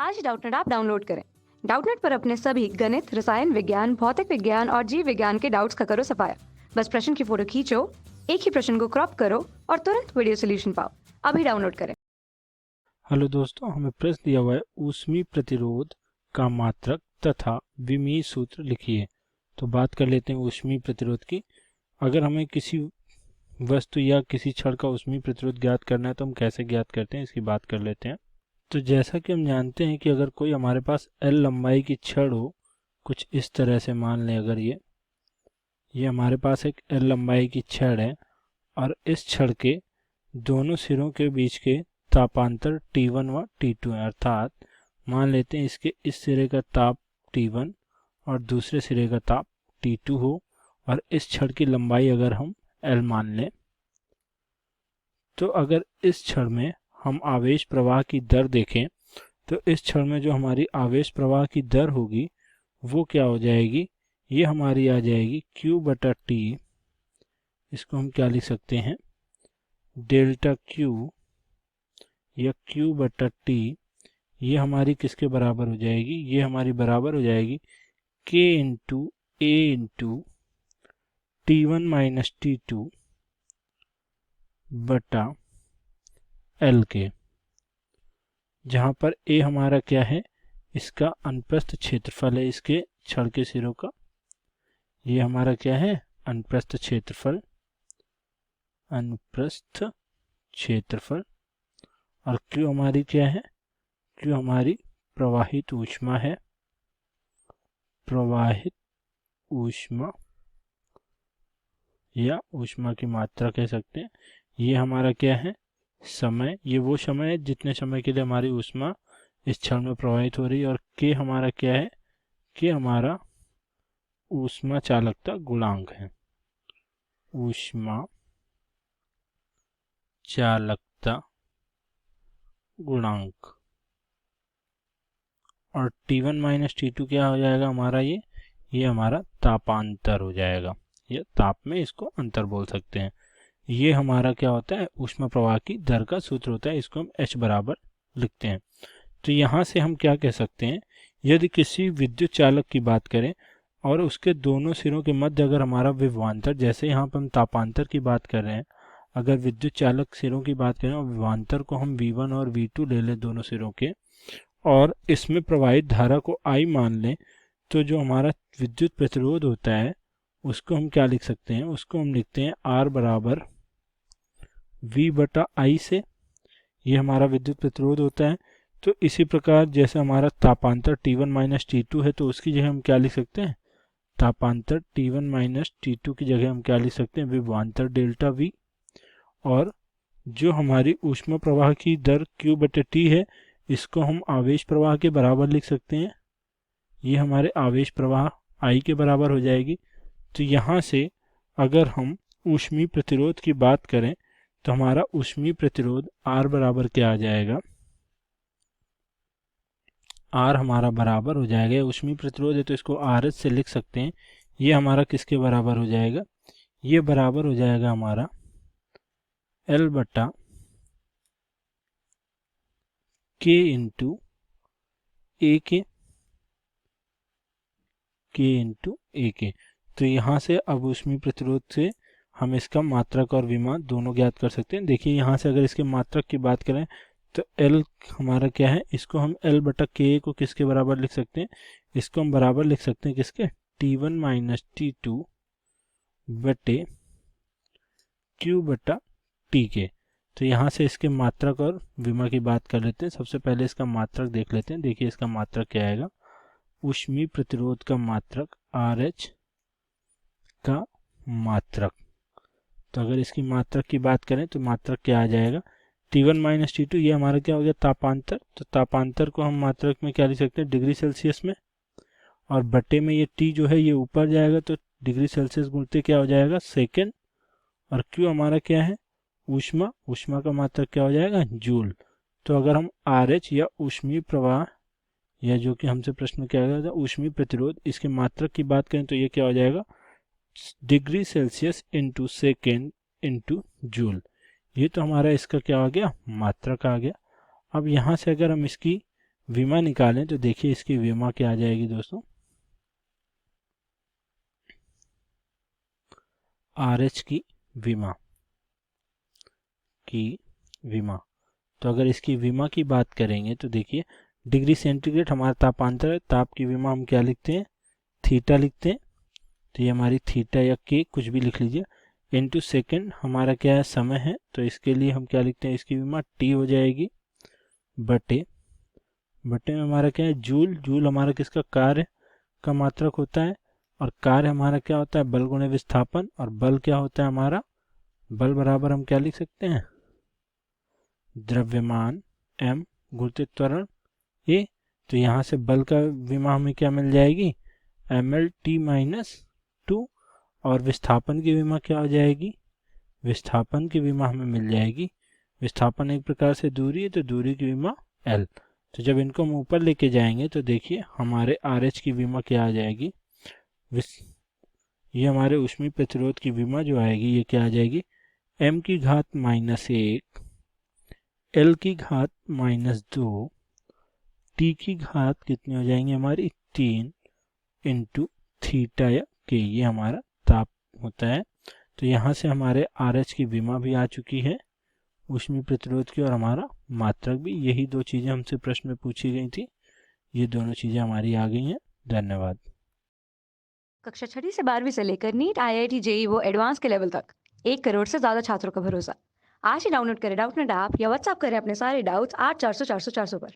आज Doubtnut app download करें। Doubtnut पर अपने सभी गणित, रसायन विज्ञान, भौतिक विज्ञान और जीव विज्ञान के डाउट्स का करो सफाया। बस प्रश्न की फोटो खींचो, एक ही प्रश्न को क्रॉप करो और तुरंत वीडियो सोल्यूशन पाओ। अभी डाउनलोड करें। हेलो दोस्तों, हमें प्रश्न दिया हुआ है ऊष्मीय प्रतिरोध का मात्रक तथा विमीय सूत्र लिखिए। तो बात कर लेते हैं ऊष्मीय प्रतिरोध की। अगर हमें किसी वस्तु या किसी छड़ का ऊष्मीय प्रतिरोध ज्ञात करना है तो हम कैसे ज्ञात करते हैं, इसकी बात कर लेते हैं। तो जैसा कि हम जानते हैं कि अगर कोई हमारे पास L लंबाई की छड़ हो, कुछ इस तरह से मान लें, अगर ये हमारे पास एक L लंबाई की छड़ है और इस छड़ के दोनों सिरों के बीच के तापांतर T1 व T2 है। अर्थात मान लेते हैं इसके इस सिरे का ताप T1 और दूसरे सिरे का ताप T2 हो और इस छड़ की लंबाई अगर हम L मान लें, तो अगर इस छड़ में हम आवेश प्रवाह की दर देखें तो इस छड़ में जो हमारी आवेश प्रवाह की दर होगी वो क्या हो जाएगी, ये हमारी आ जाएगी Q/T। इसको हम क्या लिख सकते हैं, डेल्टा Q या Q/T। ये हमारी किसके बराबर हो जाएगी, ये हमारी बराबर हो जाएगी K into A into T1 minus T2 बटा L के, जहाँ पर A हमारा क्या है, इसका अनुप्रस्थ क्षेत्रफल है इसके छड़ के सिरों का। ये हमारा क्या है, अनुप्रस्थ क्षेत्रफल, अनुप्रस्थ क्षेत्रफल। और Q हमारी क्या है, Q हमारी प्रवाहित ऊष्मा है, प्रवाहित ऊष्मा या ऊष्मा की मात्रा कह सकते हैं। ये हमारा क्या है, समय, ये वो समय है जितने समय के लिए हमारी ऊष्मा इस क्षण में प्रवाहित हो रही है। और K हमारा क्या है, K हमारा ऊष्मा चालकता गुणांक है, ऊष्मा चालकता गुणांक। और T1 माइनस T2 क्या हो जाएगा हमारा, ये हमारा तापांतर हो जाएगा, या ताप में इसको अंतर बोल सकते हैं। ये हमारा क्या होता है, ऊष्मा प्रवाह की दर का सूत्र होता है, इसको हम H बराबर लिखते हैं। तो यहाँ से हम क्या कह सकते हैं, यदि किसी विद्युत चालक की बात करें और उसके दोनों सिरों के मध्य अगर हमारा विभवांतर, जैसे यहाँ पर हम तापांतर की बात कर रहे हैं, अगर विद्युत चालक सिरों की बात करें और विभवांतर को हम V1 और V2 ले लें दोनों सिरों के, और इसमें प्रवाहित धारा को I मान लें, तो जो हमारा विद्युत प्रतिरोध होता है उसको हम क्या लिख सकते हैं, उसको हम लिखते हैं R बराबर V/I से। ये हमारा विद्युत प्रतिरोध होता है। तो इसी प्रकार जैसे हमारा तापांतर T1 माइनस T2 है, तो उसकी जगह हम क्या लिख सकते हैं, तापांतर T1 माइनस T2 की जगह हम क्या लिख सकते हैं, विभवांतर डेल्टा V। और जो हमारी ऊष्मा प्रवाह की दर Q/T है, इसको हम आवेश प्रवाह के बराबर लिख सकते हैं। ये हमारे आवेश प्रवाह I के बराबर हो जाएगी। तो यहाँ से अगर हम ऊष्मीय प्रतिरोध की बात करें तो हमारा ऊष्मीय प्रतिरोध R बराबर क्या आ जाएगा, R हमारा बराबर हो जाएगा, ऊष्मीय प्रतिरोध है तो इसको RH से लिख सकते हैं। ये हमारा किसके बराबर हो जाएगा, ये बराबर हो जाएगा हमारा L/K इंटू A के, K इंटू A के। तो यहाँ से अब ऊष्मीय प्रतिरोध से हम इसका मात्रक और विमा दोनों ज्ञात कर सकते हैं। देखिए यहाँ से अगर इसके मात्रक की बात करें तो L हमारा क्या है, इसको हम L/K को किसके बराबर लिख सकते हैं, इसको हम बराबर लिख सकते हैं किसके, T1 माइनस T2 बटे Q/T के। तो यहाँ से इसके मात्रक और विमा की बात कर लेते हैं। सबसे पहले इसका मात्रक देख लेते हैं। देखिए इसका मात्रक क्या आएगा, ऊष्मीय प्रतिरोध का मात्रक RH का मात्रक। तो अगर इसकी मात्रक की बात करें तो मात्रक क्या आ जाएगा, T1 माइनस T2, ये हमारा क्या हो गया, तापांतर। तो तापांतर को हम मात्रक में क्या लिख सकते हैं, डिग्री सेल्सियस में, और बटे में ये T जो है ये ऊपर जाएगा तो डिग्री सेल्सियस गुणते क्या हो जाएगा, सेकेंड। और Q हमारा क्या है, ऊष्मा, ऊष्मा का मात्रक क्या हो जाएगा, जूल। तो अगर हम RH या ऊष्मीय प्रवाह, या जो कि हमसे प्रश्न किया गया था ऊष्मीय प्रतिरोध, इसके मात्रक की बात करें तो ये क्या हो जाएगा, degree Celsius into second into joule. ये तो हमारा इसका क्या आ गया, मात्रक आ गया। अब यहाँ से अगर हम इसकी विमा निकालें तो देखिए इसकी विमा क्या आ जाएगी दोस्तों, RH की विमा। तो अगर इसकी विमा की बात करेंगे तो देखिए डिग्री सेंटीग्रेड हमारा तापांतर है, ताप की विमा हम क्या लिखते हैं, थीटा लिखते हैं। तो ये हमारी थीटा या के कुछ भी लिख लीजिए। इनटू सेकेंड हमारा क्या है, समय है, तो इसके लिए हम क्या लिखते हैं, इसकी विमा टी हो जाएगी। बटे में हमारा क्या है, जूल हमारा किसका, कार्य का मात्रक होता है। और कार्य हमारा क्या होता है, बल गुणे विस्थापन। और बल क्या होता है हमारा, बल बराबर हम क्या लिख सकते हैं, द्रव्यमान m गुरुत्व त्वरण a। तो यहाँ से बल का विमा हमें क्या मिल जाएगी, mlt-2। और विस्थापन की विमा क्या हो जाएगी, विस्थापन की विमा हमें मिल जाएगी, विस्थापन एक प्रकार से दूरी है तो दूरी की विमा l। तो जब इनको हम ऊपर लेके जाएंगे तो देखिए हमारे RH की विमा क्या आ जाएगी, ये हमारे ऊष्मीय प्रतिरोध की विमा जो आएगी ये क्या आ जाएगी, m की घात -1 L की घात -2 T की घात कितनी हो जाएंगी हमारी 3 इंटू थीटा या के, ये हमारा ताप होता है। तो यहाँ से हमारे RH की विमा भी आ चुकी है ऊष्मीय प्रतिरोध की, और हमारा मात्रक भी। यही दो चीज़ें हमसे प्रश्न में पूछी गई थी, ये दोनों चीज़ें हमारी आ गई हैं। धन्यवाद। कक्षा 6वीं से 12वीं से लेकर नीट, IIT, JEE वो एडवांस के लेवल तक 1 करोड़ से ज़्यादा छात्रों का भरोसा। आज ही डाउनलोड करें डाउटनेट ऐप या व्हाट्सएप करें अपने सारे डाउट्स 8400 400 400 पर।